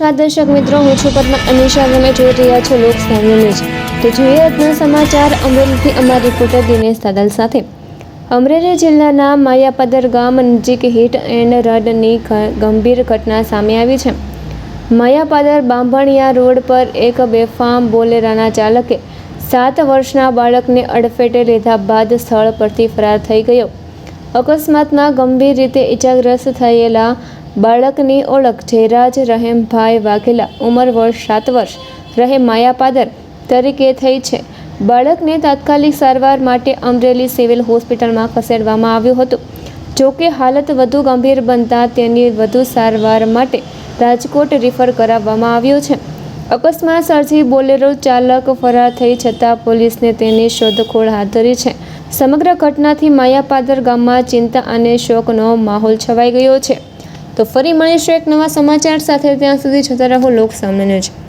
નમસ્કાર દર્શક મિત્રો, હું છું પદ્મા અનિશા. તમે જોઈ રહ્યા છો લોકસામ્ય ન્યૂઝ. તો જોઈએ આજના સમાચાર અમરેલીથી અમારા રિપોર્ટર દિનેશ સાદલ સાથે. અમરેલી જિલ્લાના માયાપાદર ગામ નજીક હિટ એન્ડ રનની ગંભીર ઘટના સામે આવી છે. માયાપાદર બાંભણિયા રોડ પર એક બેફામ બોલેરાના ચાલકે 7 વર્ષના બાળકને અડફેટે લીધા બાદ સ્થળ પરથી ફરાર થઈ ગયો. અકસ્માતમાં ગંભીર રીતે ઇજાગ્રસ્ત થયેલા બાળકની ઓળખ જયરાજ રહેમભાઈ વાઘેલા, ઉંમર વર્ષ 7 વર્ષ, રહે માયાપાદર તરીકે થઈ છે. બાળકને તાત્કાલિક સારવાર માટે અમરેલી સિવિલ હોસ્પિટલમાં ખસેડવામાં આવ્યું હતું. જોકે હાલત વધુ ગંભીર બનતા તેની વધુ સારવાર માટે રાજકોટ રિફર કરાવવામાં આવ્યો છે. અકસ્માત સર્જી બોલેરો ચાલક ફરાર થઈ છતાં પોલીસને તેની શોધખોળ હાથ ધરી છે. સમગ્ર ઘટનાથી માયાપાદર ગામમાં ચિંતા અને શોકનો માહોલ છવાઈ ગયો છે. તો ફરી મળીશું એક નવા સમાચાર સાથે. ત્યાં સુધી જોતા રહો લોકસામ્ય ન્યૂઝ.